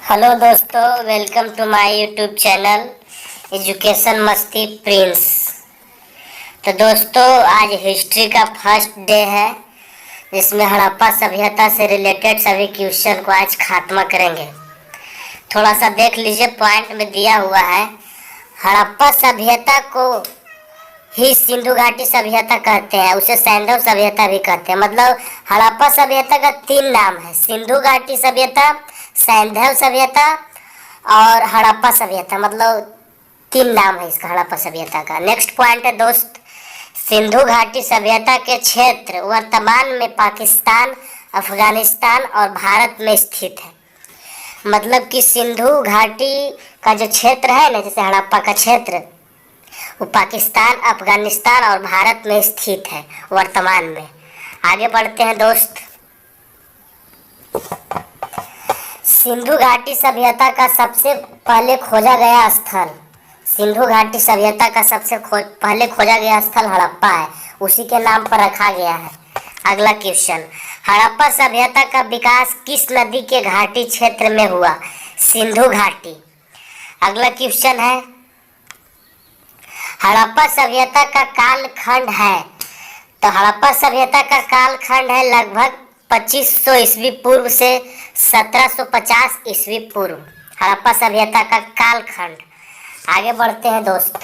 Hello दोस्तों, welcome to my YouTube channel education Masti Prince. तो दोस्तों, आज हिस्ट्री का फर्स्ट डे है, जिसमें हड़प्पा सभ्यता से रिलेटेड सभी क्वेश्चन को आज खात्मा करेंगे। थोड़ा सा देख लीजिए, पॉइंट में दिया हुआ है। हड़प्पा सभ्यता को ही सिंधु घाटी सभ्यता कहते हैं, उसे सैंधव सभ्यता भी कहते हैं। मतलब हड़प्पा सभ्यता का 3 नाम है: सिंधु घाटी सभ्यता, सैंधव सभ्यता और हड़प्पा सभ्यता। मतलब 3 नाम है इसका, हड़प्पा सभ्यता का। नेक्स्ट पॉइंट है दोस्त, सिंधु घाटी सभ्यता के क्षेत्र वर्तमान में पाकिस्तान, अफगानिस्तान और भारत में स्थित है। मतलब कि सिंधु घाटी का जो क्षेत्र है ना, जैसे हड़प्पा का क्षेत्र, वो पाकिस्तान, अफगानिस्तान और भारत में स्थित है वर्तमान में। आगे बढ़ते हैं दोस्त। सिंधु घाटी सभ्यता का सबसे पहले खोजा गया स्थल, सिंधु घाटी सभ्यता का सबसे पहले खोजा गया स्थल हड़प्पा है, उसी के नाम पर रखा गया है। अगला क्वेश्चन, हड़प्पा सभ्यता का विकास किस नदी के घाटी क्षेत्र में हुआ? सिंधु घाटी। अगला क्वेश्चन है, हड़प्पा सभ्यता का कालखंड है। तो हड़प्पा सभ्यता का कालखंड है लगभग 2500 ईस्वी पूर्व से 1750 ईस्वी पूर्व। हड़प्पा सभ्यता का कालखंड। आगे बढ़ते हैं दोस्त।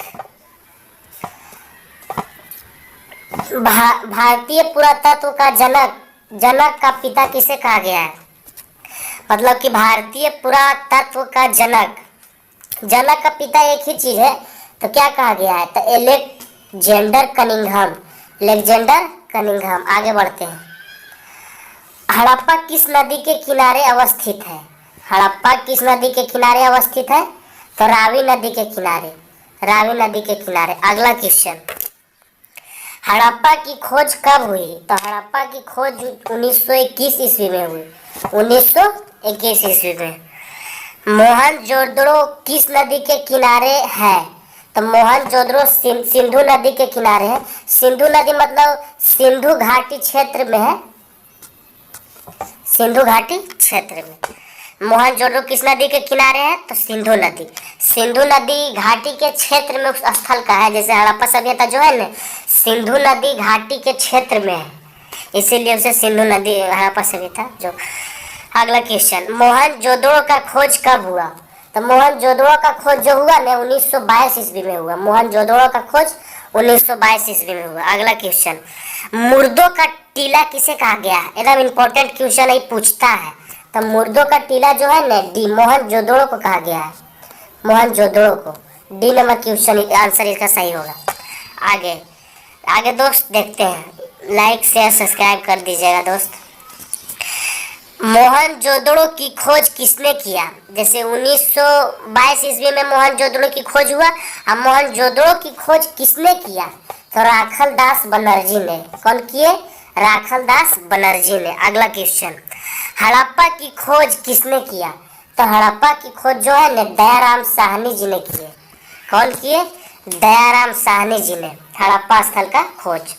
भारतीय पुरातत्व का जनक का पिता किसे कहा गया है? मतलब कि भारतीय पुरातत्व का जनक का पिता एक ही चीज है, तो क्या कहा गया है? तो एलेक्जेंडर कनिंघम। आगे बढ़ते हैं। हड़प्पा किस नदी के किनारे अवस्थित है? हड़प्पा किस नदी के किनारे अवस्थित है? तो रावी नदी के किनारे। अगला क्वेश्चन, हड़प्पा की खोज कब हुई? तो हड़प्पा की खोज 1921 ईस्वी में हुई। 1921 ईस्वी में। मोहनजोदड़ो किस नदी के किनारे है? तो मोहनजोदड़ो सिंधु नदी के किनारे है। सिंधु नदी मतलब सिंधु घाटी क्षेत्र में है, सिंधु घाटी क्षेत्र में। मोहनजोदड़ो किस नदी के किनारे है? तो सिंधु नदी घाटी के क्षेत्र में उस स्थल का है। जैसे हड़प्पा सभ्यता जो है ना, सिंधु नदी घाटी के क्षेत्र में है, इसीलिए उसे सिंधु नदी हड़प्पा सभ्यता जो। अगला क्वेश्चन, मोहनजोदड़ो का खोज कब हुआ? तो मोहनजोदड़ो का खोज जो हुआ ना 1922 ईस्वी में हुआ। मोहनजोदड़ो का खोज 1922 ईस्वी में हुआ। अगला क्वेश्चन, मुर्दों का टीला किसे कहा गया है? एकदम इंपॉर्टेंट क्वेश्चन है, पूछता है। तो मुर्दों का टीला जो है ना, डी मोहनजोदड़ो को कहा गया है, मोहनजोदड़ो को। डी नंबर क्वेश्चन आंसर इसका सही होगा। आगे दोस्त देखते हैं, लाइक शेयर सब्सक्राइब कर दीजिएगा दोस्त। मोहनजोदड़ो की खोज किसने किया? जैसे 1922 ईस्वी में मोहनजोदड़ो की खोज हुआ। अब मोहनजोदड़ो की खोज किसने किया? तो राखलदास बनर्जी ने। कौन किए? राखलदास बनर्जी ने। अगला क्वेश्चन, हड़प्पा की खोज किसने किया? तो हड़प्पा की खोज जो है ना, दयाराम साहनी जी ने किए। कौन किए? दयाराम साहनी जी ने हड़प्पा स्थल का खोज।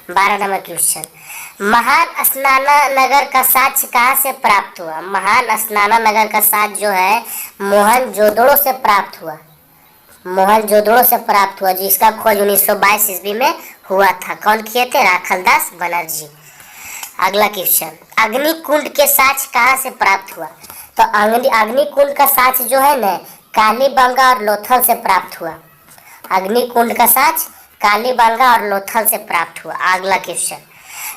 12 नंबर क्वेश्चन, महान स्नाना नगर का साक्ष्य कहाँ से प्राप्त हुआ? महान स्नाना नगर का साक्ष्य जो है मोहनजोदड़ो से प्राप्त हुआ। मोहनजोदड़ो से प्राप्त हुआ, जिसका खोज 1922 ईस्वी में हुआ था। कौन किए थे? राखलदास बनर्जी। अगला क्वेश्चन, अग्निकुंड के साक्ष्य कहाँ से प्राप्त हुआ? तो अग्निकुंड का साक्ष्य जो है ना, कालीबंगा और लोथल से प्राप्त हुआ। अग्निकुंड का साक्ष्य कालीबंगा और लोथल से प्राप्त हुआ। अगला क्वेश्चन,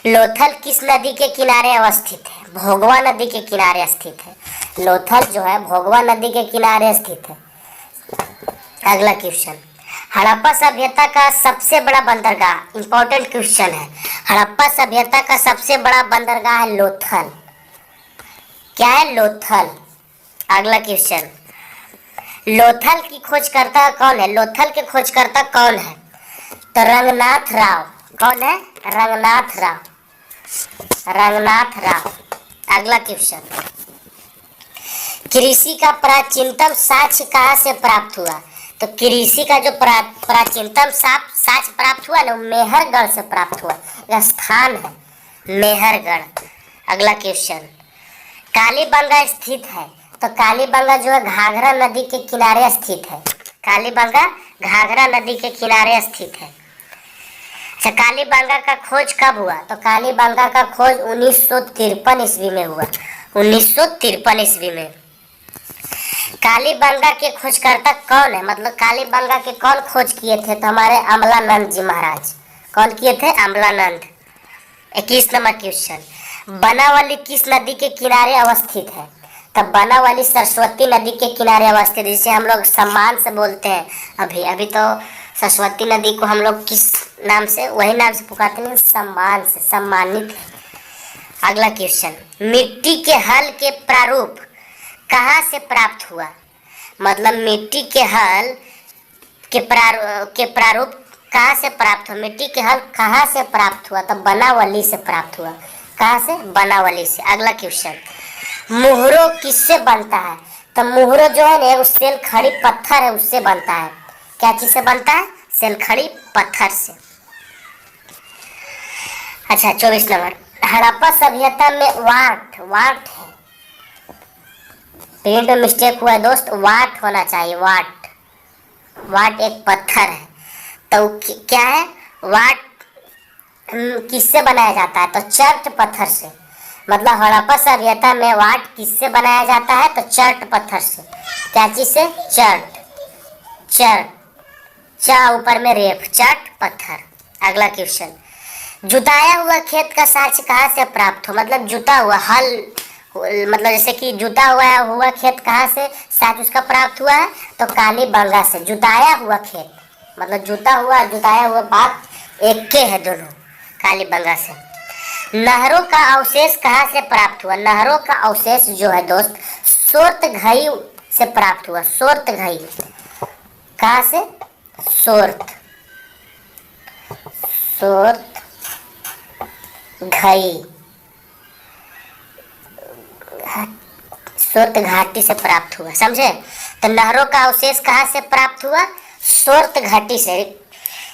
लोथल किस नदी के किनारे अवस्थित है? भोगवा नदी के किनारे स्थित है। लोथल जो है भोगवा नदी के किनारे स्थित है। अगला क्वेश्चन, हड़प्पा सभ्यता का सबसे बड़ा बंदरगाह। इंपॉर्टेंट क्वेश्चन है। हड़प्पा सभ्यता का सबसे बड़ा बंदरगाह है लोथल। क्या है? लोथल। अगला क्वेश्चन, लोथल की खोजकर्ता कौन है? लोथल के खोजकर्ता कौन है? तो रंगनाथ राव। कौन है? रंगनाथ राव। अगला क्वेश्चन, कृषि का प्राचीनतम साक्ष्य कहाँ से प्राप्त हुआ? तो कृषि का जो प्राचीनतम साक्ष्य प्राप्त हुआ ना, मेहरगढ़ से प्राप्त हुआ। यह स्थान है मेहरगढ़। अगला क्वेश्चन, कालीबंगा स्थित है तो कालीबंगा जो है घाघरा नदी के किनारे स्थित है। कालीबंगा घाघरा नदी के किनारे स्थित है। अच्छा, कालीबंगा का खोज कब हुआ? तो कालीबंगा का खोज 1953 ईस्वी में हुआ। 1953 ईस्वी में। कालीबंगा के खोजकर्ता कौन है, मतलब कालीबंगा के कौन खोज किए थे? तो हमारे अमलानंद जी महाराज। कौन किए थे? अमलानंद। 21 नंबर क्वेश्चन, बनावली किस नदी के किनारे अवस्थित है? तो बनावली सरस्वती नदी के किनारे अवस्थित, जिसे हम लोग सम्मान से बोलते हैं। अभी अभी तो सरस्वती नदी को हम लोग किस नाम से, वही नाम से पुकारते हैं, सम्मान से, सम्मानित है। अगला क्वेश्चन, मिट्टी के हल के प्रारूप कहाँ से प्राप्त हुआ? मतलब मिट्टी के हल के प्रारूप कहाँ से प्राप्त हुआ? मिट्टी के हल कहाँ से प्राप्त हुआ? तो बनावली से प्राप्त हुआ। कहाँ से? बनावली से। अगला क्वेश्चन, मुहरो किससे बनता है? तो मुहरो जो है ना, वो सेल खड़ी पत्थर है, उससे बनता है। क्या चीज से बनता है? सेल खड़ी पत्थर से। अच्छा, 24 नंबर, हड़प्पा सभ्यता में वाट है, प्रिंट में मिस्टेक हुआ है दोस्त, वाट होना चाहिए। वाट एक पत्थर है। तो क्या है? वाट किससे बनाया जाता है? तो चर्ट पत्थर से। मतलब हड़प्पा सभ्यता में वाट किससे बनाया जाता है? तो चर्ट पत्थर से। क्या चीज से? चर्ट। चा ऊपर में रेफ, चर्ट पत्थर। अगला क्वेश्चन, जुताया हुआ खेत का साक्ष्य कहाँ से प्राप्त हो? मतलब जुता हुआ हल, मतलब जैसे कि जुता हुआ खेत कहाँ से साक्ष्य उसका प्राप्त हुआ है? तो कालीबंगा से। जुताया हुआ खेत, मतलब जुताया हुआ बात एक के है दोनों, कालीबंगा से। नहरों का अवशेष कहाँ से प्राप्त हुआ? नहरों का अवशेष जो है दोस्त, सोर्तघई से प्राप्त हुआ। सोर्तघई। कहाँ से? सोर्त घाटी से प्राप्त हुआ। समझे? तो नहरों का अवशेष कहाँ से प्राप्त हुआ? सोर्त घाटी से।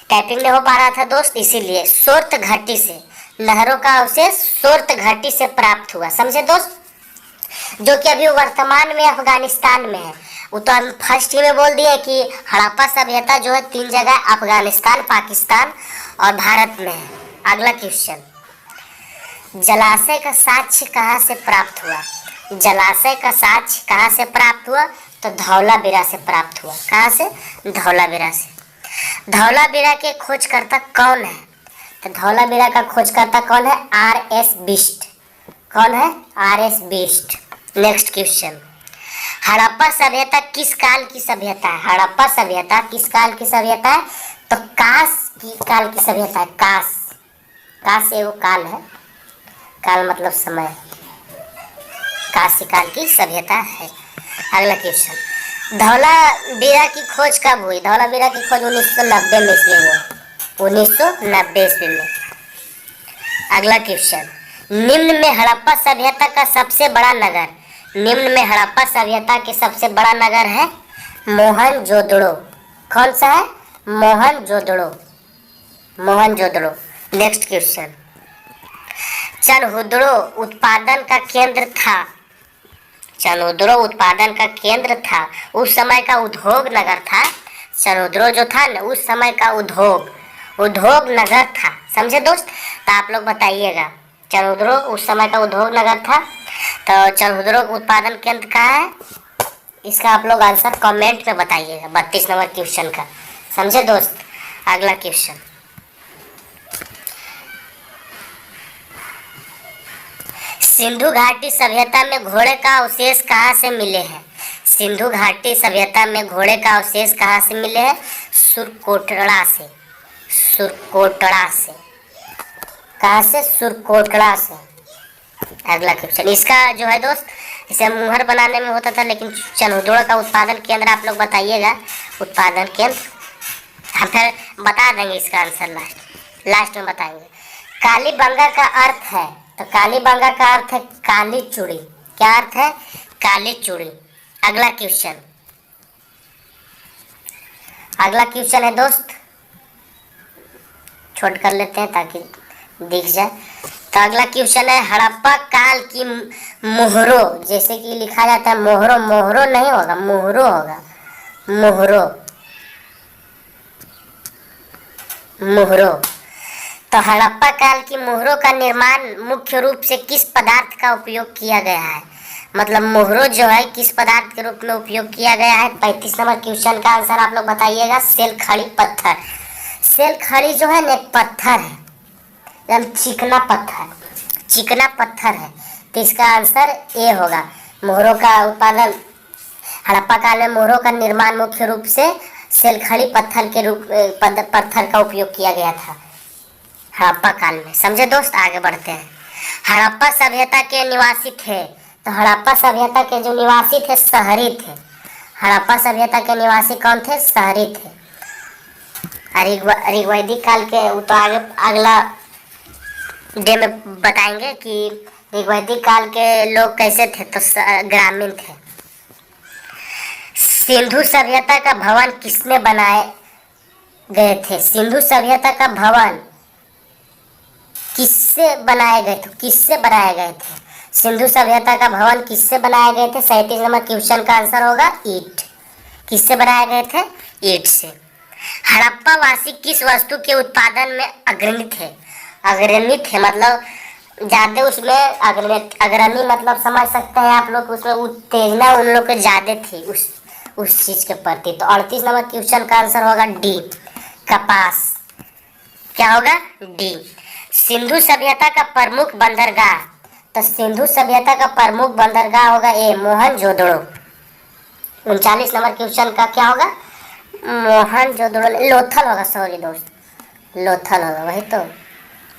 टाइपिंग नहीं हो पा रहा था दोस्त, इसीलिए सोर्त घाटी से। नहरों का अवशेष सोर्त घाटी से प्राप्त हुआ। समझे दोस्त? जो कि अभी वर्तमान में अफगानिस्तान में है। वो तो हम फर्स्ट ही में बोल दिए कि हड़प्पा सभ्यता जो है 3 जगह, अफगानिस्तान, पाकिस्तान और भारत में है। अगला क्वेश्चन, जलाशय का साक्ष्य कहाँ से प्राप्त हुआ? जलाशय का साक्ष्य कहाँ से प्राप्त हुआ? तो धौलावीरा से प्राप्त हुआ। कहाँ से? धौलावीरा से। धौलावीरा के खोजकर्ता कौन है? तो धौलावीरा का खोजकर्ता कौन है? R.S. बिष्ट। कौन है? R.S. Bisht. Next question, Harappa सभ्यता किस काल की सभ्यता है? हड़प्पा सभ्यता किस काल की सभ्यता है? तो कास की काल की सभ्यता है। कास एगो काल है, काल मतलब समय, काशी काल की सभ्यता है। अगला क्वेश्चन, धौलावीरा की खोज कब हुई? धौलावीरा की खोज 1990 में ईस्वी में। 1990 ईस्वी में। अगला क्वेश्चन, निम्न में हड़प्पा सभ्यता का सबसे बड़ा नगर। निम्न में हड़प्पा सभ्यता के सबसे बड़ा नगर है मोहनजोदड़ो। कौन सा है? मोहनजोदड़ो। नेक्स्ट क्वेश्चन, चनहुदड़ो उत्पादन का केंद्र था। चनहुदड़ो उत्पादन का केंद्र था, उस समय का उद्योग नगर था। चनहुदड़ो जो था ना, उस समय का उद्योग नगर था। समझे दोस्त? तो आप लोग बताइएगा, चनहुदड़ो उस समय का उद्योग नगर था। तो चनहुदड़ो उत्पादन केंद्र कहाँ है? इसका आप लोग आंसर कमेंट में बताइएगा, 32 नंबर क्वेश्चन का। समझे दोस्त? अगला क्वेश्चन, सिंधु घाटी सभ्यता में घोड़े का अवशेष कहाँ से मिले हैं? सिंधु घाटी सभ्यता में घोड़े का अवशेष कहाँ से मिले हैं? सुरकोटड़ा से। कहाँ से? सुरकोटड़ा से। अगला क्वेश्चन, इसका जो है दोस्त, इसे मुहर बनाने में होता था, लेकिन चनहुदड़ो का उत्पादन केंद्र आप लोग बताइएगा। उत्पादन केंद्र हम फिर बता देंगे, इसका आंसर लास्ट में बताएंगे। कालीबंगा का अर्थ है? तो कालीबंगा का अर्थ है काली चूड़ी। क्या अर्थ है? काली चूड़ी। अगला क्वेश्चन है दोस्त, छोट कर लेते हैं ताकि दिख जाए। तो अगला क्वेश्चन है हड़प्पा काल की मोहरों, जैसे कि लिखा जाता है मोहरों, मोहरों नहीं होगा, मोहरों होगा, मोहरों, मोहरों। तो हड़प्पा काल की मोहरों का निर्माण मुख्य रूप से किस पदार्थ का उपयोग किया गया है? मतलब मोहरों जो है किस पदार्थ के रूप में उपयोग किया गया है? 35 नंबर क्वेश्चन का आंसर आप लोग बताइएगा। सेल खड़ी पत्थर। सेल खड़ी जो है ना एक पत्थर है, एकदम चिकना पत्थर, चिकना पत्थर है। तो इसका आंसर ए होगा। मोहरों का उत्पादन हड़प्पा काल में मोहरों का निर्माण मुख्य रूप से सेलखड़ी पत्थर के रूप पत्थर का उपयोग किया गया था हड़प्पा काल में। समझे दोस्त, आगे बढ़ते हैं। हड़प्पा सभ्यता के निवासी थे, तो हड़प्पा सभ्यता के जो निवासी थे शहरी थे। हड़प्पा सभ्यता के निवासी कौन थे? शहरी थे। ऋग्वैदिक काल के वो तो आगे अगला डे में बताएंगे कि ऋग्वैदिक काल के लोग कैसे थे, तो ग्रामीण थे। सिंधु सभ्यता का भवन किसने बनाए गए थे? सिंधु सभ्यता का भवन किससे बनाए गए थे? किससे बनाए गए थे? सिंधु सभ्यता का भवन किससे बनाए गए थे? 37 नंबर क्वेश्चन का आंसर होगा ईंट। किससे बनाए गए थे? ईंट से। हड़प्पा वासी किस वस्तु के उत्पादन में अग्रणी थे? अग्रणी थे मतलब ज्यादा उसमें अग्रणी मतलब समझ सकते हैं आप लोग, उसमें उत्तेजना उन लोग को ज्यादा थी उस चीज के प्रति। तो 38 नंबर क्वेश्चन का आंसर होगा डी, कपास। क्या होगा? डी। सिंधु सभ्यता का प्रमुख बंदरगाह, तो सिंधु सभ्यता का प्रमुख बंदरगाह होगा ए, मोहनजोदड़ो। 39 नंबर क्वेश्चन का क्या होगा? मोहनजोदड़ो, लोथल होगा, सॉरी दोस्त, लोथल होगा, वही तो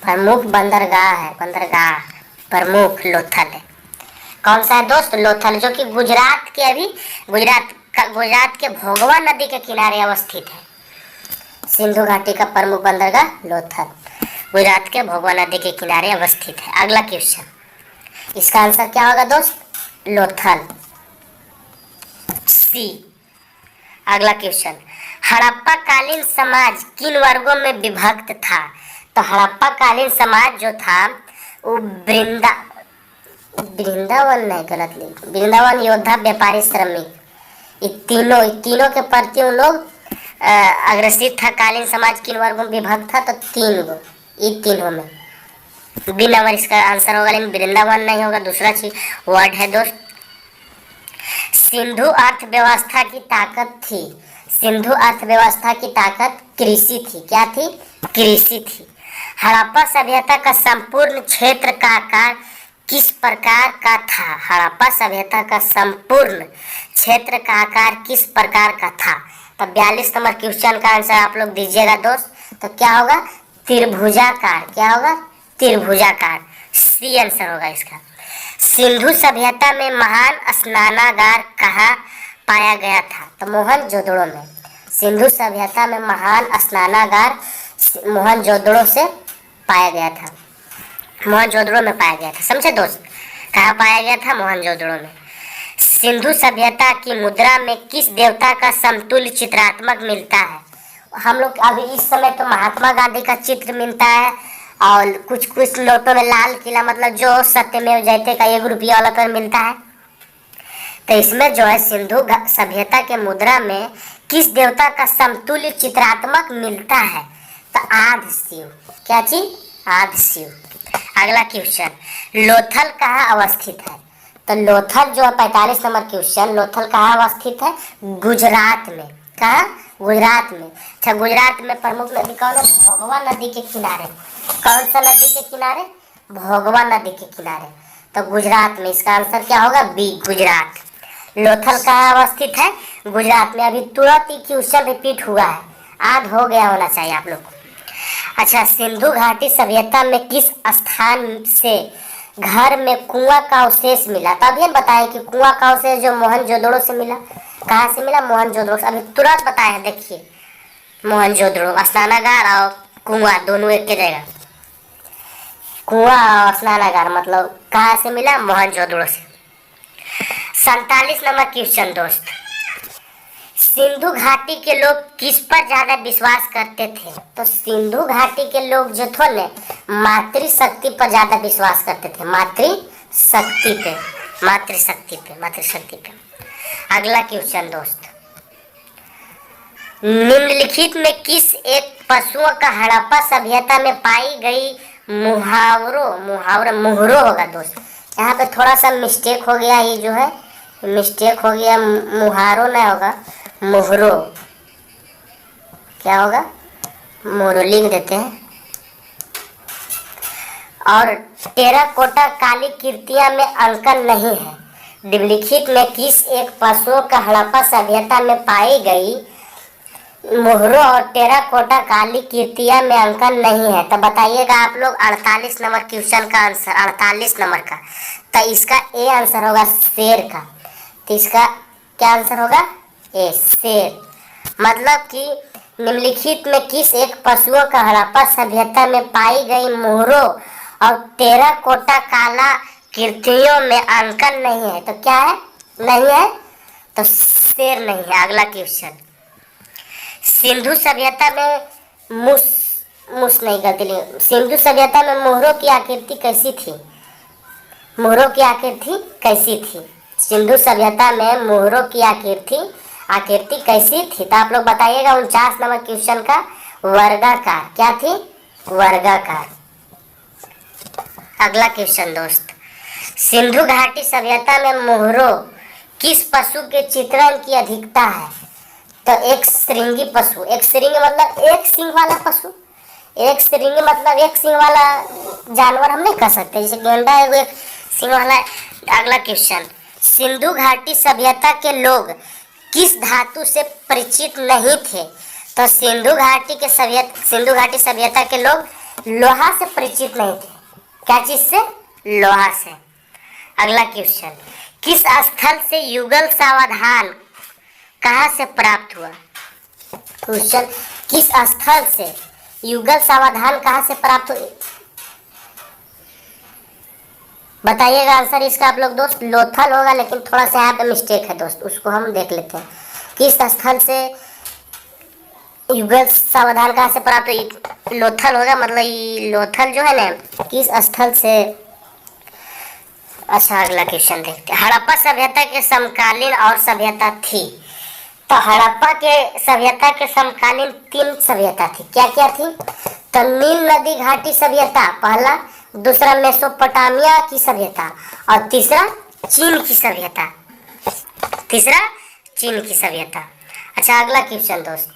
प्रमुख बंदरगाह है, बंदरगाह प्रमुख लोथल है। कौन सा है दोस्त? लोथल, जो कि गुजरात के अभी गुजरात के भोगवा नदी के किनारे अवस्थित है। सिंधु घाटी का प्रमुख बंदरगाह लोथल गुजरात के भोगवा नदी के किनारे अवस्थित है। अगला क्वेश्चन, इसका आंसर क्या होगा दोस्त? लोथल, सी। अगला क्वेश्चन, हड़प्पा कालीन समाज किन वर्गों में विभक्त था? तो हड़प्पा कालीन समाज जो था वो वृंदावन नहीं, गलत लिख, वृंदावन, योद्धा, व्यापारी, श्रमिक, ये तीनों के प्रति उन लोग अग्रसित था। कालीन समाज किन वर्गों में विभक्त था? तो 3 गो, ये तीनों में बी नंबर इसका आंसर होगा, लेकिन वृंदावन नहीं होगा, दूसरा चीज वर्ड है दोस्त। सिंधु अर्थव्यवस्था की ताकत थी, सिंधु अर्थव्यवस्था की ताकत कृषि थी। क्या थी? कृषि थी। हड़प्पा सभ्यता का संपूर्ण क्षेत्र का आकार किस प्रकार का था? हड़प्पा सभ्यता का संपूर्ण क्षेत्र का आकार किस प्रकार का था? तो 42 नंबर क्वेश्चन का आंसर आप लोग दीजिएगा दोस्त। तो क्या होगा? त्रिभुजाकार। क्या होगा? त्रिभुजाकार, सी आंसर होगा इसका। सिंधु सभ्यता में महान स्नानागार कहाँ पाया गया था? तो मोहनजोदड़ो में। सिंधु सभ्यता में महान स्नानागार मोहनजोदड़ो से पाया गया था, मोहनजोदड़ो में पाया गया था। समझे दोस्त, कहाँ पाया गया था? मोहनजोदड़ो में। सिंधु सभ्यता की मुद्रा में किस देवता का समतुल्य चित्रात्मक मिलता है? हम लोग अभी इस समय तो महात्मा गांधी का चित्र मिलता है, और कुछ कुछ नोटों में लाल किला, मतलब जो सत्यमेव जयते का 1 रुपया वाला पर मिलता है। तो इसमें जो है सिंधु सभ्यता के मुद्रा में किस देवता का समतुल्य चित्रात्मक मिलता है? तो आदि शिव। क्या चीज? आदि शिव। अगला क्वेश्चन, लोथल कहाँ अवस्थित है? तो लोथल जो है 45 नंबर क्वेश्चन, लोथल कहाँ अवस्थित है? गुजरात में। कहाँ? गुजरात में। अच्छा, गुजरात में प्रमुख नदी कौन है? भोगवा नदी के किनारे। कौन सा नदी के किनारे? भोगवा नदी के किनारे। तो गुजरात में, इसका आंसर क्या होगा? बी, गुजरात। लोथल कहाँ अवस्थित है? गुजरात में। अभी तुरंत ही क्वेश्चन रिपीट हुआ है, आज हो गया होना चाहिए आप लोग को। अच्छा, सिंधु घाटी सभ्यता में किस स्थान से घर में कुआं का अवशेष मिला? तो अभी बताया कि कुआं का अवशेष जो मोहनजोदड़ो से मिला। कहाँ से मिला? मोहनजोदड़ो से। अभी तुरंत बताया, देखिए, मोहनजोदड़ो, स्नानागार और कुआं दोनों एक के जगह। कुआं और स्नानागार मतलब कहाँ से मिला? मोहनजोदड़ो से। 47 नंबर क्वेश्चन दोस्त, सिंधु घाटी के लोग किस पर ज्यादा विश्वास करते थे? तो सिंधु घाटी के लोग जो थे ना, मातृशक्ति पर ज्यादा विश्वास करते थे। मातृशक्ति पे, मातृशक्ति पे, मातृशक्ति पे। अगला क्वेश्चन दोस्त, निम्नलिखित में किस एक पशुओं का हड़प्पा सभ्यता में पाई गई मुहरो होगा दोस्त। यहाँ पे थोड़ा सा मिस्टेक हो गया, ये जो है मिस्टेक हो गया, मुहारो नहीं होगा, मुहरो। क्या होगा? मुहरो लिख देते हैं। और टेराकोटा काली कृतियां में अंकन नहीं है। निम्नलिखित में किस एक पशुओं का हड़प्पा सभ्यता में पाई गई मोहरों और टेराकोटा काली कृतियां में अंकन नहीं है? तो बताइएगा आप लोग 48 नंबर क्वेश्चन का आंसर, 48 नंबर का। तो इसका ए आंसर होगा शेर का। तो इसका क्या आंसर होगा? ए, शेर। मतलब कि निम्नलिखित में किस एक पशुओं का हड़प्पा सभ्यता में पाई गई मोहरों और टेराकोटा काला कृतियों में अंकन नहीं है? तो क्या है? नहीं है, तो शेर नहीं है। अगला क्वेश्चन, सिंधु सभ्यता में नहीं गलती, सिंधु सभ्यता में मोहरों की आकृति कैसी थी? मोहरों की आकृति कैसी थी? सिंधु सभ्यता में मोहरों की आकृति कैसी थी? तो आप लोग बताइएगा 49 नंबर क्वेश्चन का वर्गाकार। क्या थी? वर्गाकार। अगला क्वेश्चन दोस्त, सिंधु घाटी सभ्यता में मोहरों किस पशु के चित्रण की अधिकता है? तो एक श्रृंगी पशु। एक श्रृंगी मतलब एक सिंह वाला पशु। एक श्रृंगी मतलब एक सिंह वाला जानवर हम नहीं कह सकते, जैसे गेंडा है एक सिंह वाला। अगला क्वेश्चन, सिंधु घाटी सभ्यता के लोग किस धातु से परिचित नहीं थे? तो सिंधु घाटी सभ्यता के लोग लोहा से परिचित नहीं थे। क्या चीज से? लोहा से। अगला क्वेश्चन, किस स्थल से युगल सावधान कहाँ से प्राप्त हुआ? क्वेश्चन, किस स्थल से युगल सावधान कहाँ से प्राप्त हुआ? बताइएगा आंसर इसका आप लोग दोस्त। लोथल होगा, लेकिन थोड़ा सा यहाँ पे मिस्टेक है दोस्त, उसको हम देख लेते हैं। किस स्थल से युगल सावधान कहाँ से प्राप्त हुई? लोथल होगा, मतलब ये लोथल जो है ना, किस स्थल से। अच्छा, अगला क्वेश्चन देखते हैं, हड़प्पा सभ्यता के समकालीन और सभ्यता थी? तो हड़प्पा के सभ्यता के समकालीन 3 सभ्यता थी। क्या क्या थी? तो नील नदी घाटी सभ्यता पहला, दूसरा मेसोपोटामिया की सभ्यता, और तीसरा चीन की सभ्यता। अच्छा, अगला क्वेश्चन दोस्त,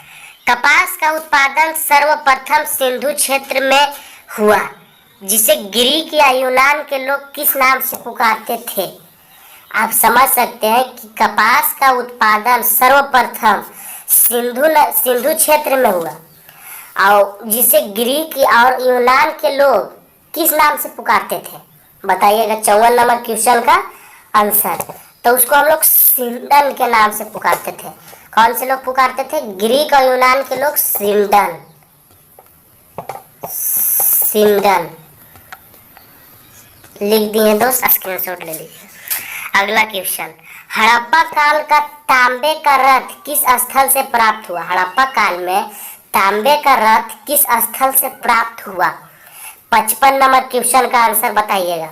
कपास का उत्पादन सर्वप्रथम सिंधु क्षेत्र में हुआ, जिसे ग्रीक या यूनान के लोग किस नाम से पुकारते थे? आप समझ सकते हैं कि कपास का उत्पादन सर्वप्रथम सिंधु क्षेत्र में हुआ, और जिसे ग्रीक और यूनान के लोग किस नाम से पुकारते थे? बताइएगा 54 नंबर क्वेश्चन का आंसर। तो उसको हम लोग सिंडन के नाम से पुकारते थे। कौन से लोग पुकारते थे? ग्रीक और यूनान के लोग सिंडन लिख दिए दोस्त, स्क्रीनशॉट ले लीजिए। अगला क्वेश्चन, हड़प्पा काल का तांबे का रथ किस स्थल से प्राप्त हुआ? हड़प्पा काल में तांबे का रथ किस स्थल से प्राप्त हुआ? 55 नंबर क्वेश्चन का आंसर बताइएगा।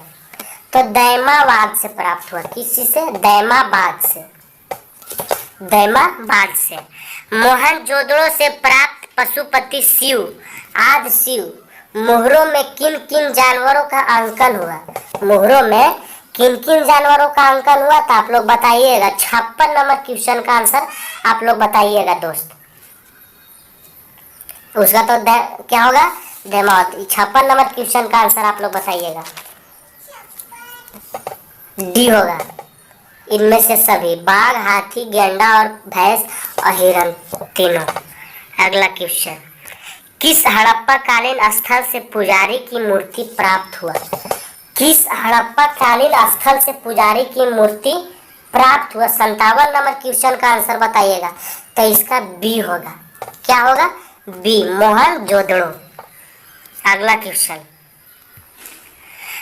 तो दैमाबाद से प्राप्त हुआ। किस चीज से? दैमाबाद से। मोहनजोदड़ो से प्राप्त पशुपति शिव, आदि शिव मोहरों में किन किन जानवरों का अंकन हुआ? मोहरों में किन किन जानवरों का अंकन हुआ? तो आप लोग बताइएगा। 56 नंबर क्वेश्चन का आंसर आप लोग बताइएगा दोस्त। उसका तो क्या होगा? दैमावती। 56 नंबर क्वेश्चन का आंसर आप लोग बताइएगा। डी होगा। इनमें से सभी, बाघ, हाथी, गेंडा और भैंस और हिरण तीनों। अगला क्वेश्चन, किस हड़प्पा कालीन स्थल से पुजारी की मूर्ति प्राप्त हुआ? किस हड़प्पा कालीन स्थल से पुजारी की मूर्ति प्राप्त हुआ? 57 नंबर क्वेश्चन का आंसर बताइएगा। तो इसका बी होगा। क्या होगा? बी, मोहनजोदड़ो। अगला क्वेश्चन,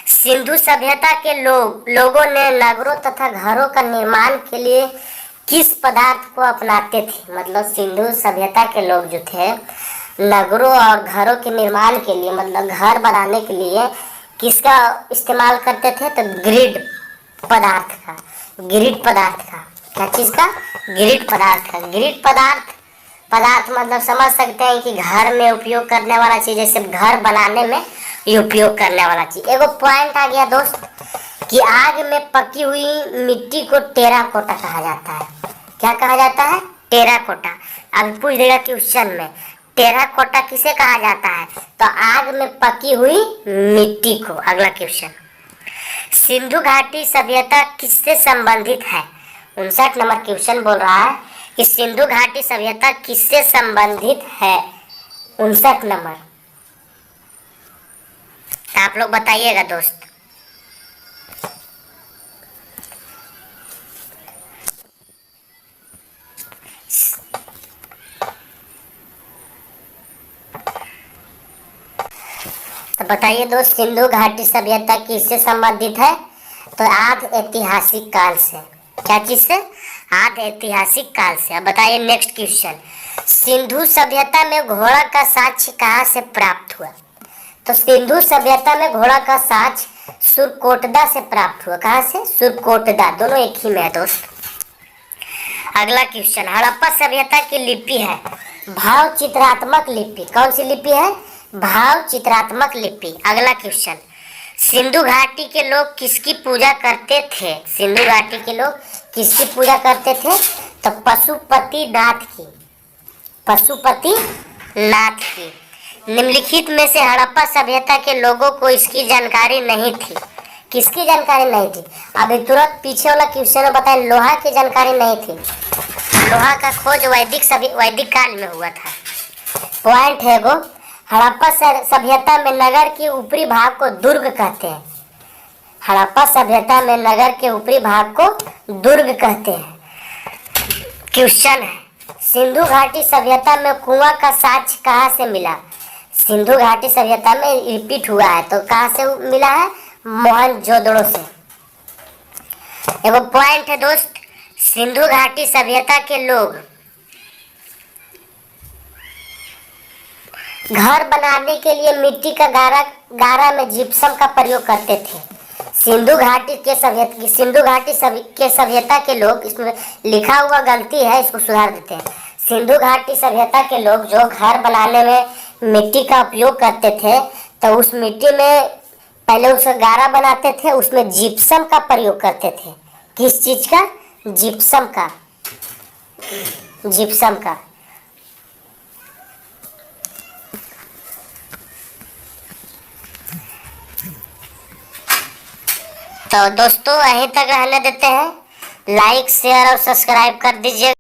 सिंधु सभ्यता के लोगों ने नगरों तथा घरों का निर्माण के लिए किस पदार्थ को अपनाते थे? मतलब सिंधु सभ्यता के लोग जो थे नगरों और घरों के निर्माण के लिए, मतलब घर बनाने के लिए किसका इस्तेमाल करते थे? तो ग्रिड पदार्थ का, ग्रिड पदार्थ का। क्या चीज का? ग्रिड पदार्थ का। ग्रिड पदार्थ, पदार्थ मतलब समझ सकते हैं कि घर में उपयोग करने वाला चीज, जैसे घर बनाने में ये उपयोग करने वाला चीज। एगो पॉइंट आ गया दोस्त कि आग में पकी हुई मिट्टी को टेराकोटा कहा जाता है। क्या कहा जाता है? टेराकोटा। अब पूछ देगा क्वेश्चन में टेराकोटा किसे कहा जाता है? तो आग में पकी हुई मिट्टी को। अगला क्वेश्चन, सिंधु घाटी सभ्यता किससे संबंधित है? 59 नंबर क्वेश्चन बोल रहा है कि सिंधु घाटी सभ्यता किससे संबंधित है। 59 नंबर, आप लोग बताइएगा दोस्त। तो बताइए दोस्त, सिंधु घाटी सभ्यता किससे संबंधित है? तो आदि ऐतिहासिक काल से। क्या चीज से? आदि ऐतिहासिक काल से। अब बताइए नेक्स्ट क्वेश्चन, सिंधु सभ्यता में घोड़ा का साक्ष्य कहाँ से प्राप्त हुआ? तो सिंधु सभ्यता में घोड़ा का साक्ष्य सुरकोटदा से प्राप्त हुआ। कहाँ से? सुरकोटदा। दोनों एक ही में है दोस्त। अगला क्वेश्चन, हड़प्पा सभ्यता की लिपि है भाव चित्रात्मक लिपि। कौन सी लिपि है? भाव चित्रात्मक लिपि। अगला क्वेश्चन, सिंधु घाटी के लोग किसकी पूजा करते थे? सिंधु घाटी के लोग किसकी पूजा करते थे? तो पशुपति नाथ की। पशुपति नाथ की। निम्नलिखित में से हड़प्पा सभ्यता के लोगों को इसकी जानकारी नहीं थी। किसकी जानकारी नहीं थी? अभी तुरंत पीछे वाला क्वेश्चन में बताए लोहा की जानकारी नहीं थी। लोहा का खोज वैदिक काल में हुआ था। पॉइंट है वो, हड़प्पा सभ्यता में नगर के ऊपरी भाग को दुर्ग कहते हैं। हड़प्पा सभ्यता में नगर के ऊपरी भाग को दुर्ग कहते हैं। क्वेश्चन है, सिंधु घाटी सभ्यता में कुआं का साक्ष्य कहाँ से मिला? सिंधु घाटी सभ्यता में रिपीट हुआ है तो कहाँ से मिला है? मोहनजोदड़ो से। एगो पॉइंट है दोस्त, सिंधु घाटी सभ्यता के लोग घर बनाने के लिए मिट्टी का गारा में जिप्सम का प्रयोग करते थे। सिंधु घाटी के सभ्यता के लोग, इसमें लिखा हुआ गलती है, इसको सुधार देते हैं। सिंधु घाटी सभ्यता के लोग जो घर बनाने में मिट्टी का उपयोग करते थे तो उस मिट्टी में पहले उसका गारा बनाते थे, उसमें जिप्सम का प्रयोग करते थे। किस चीज का? जिप्सम का। जिप्सम का। तो दोस्तों यहीं तक रहने देते हैं। लाइक शेयर और सब्सक्राइब कर दीजिए।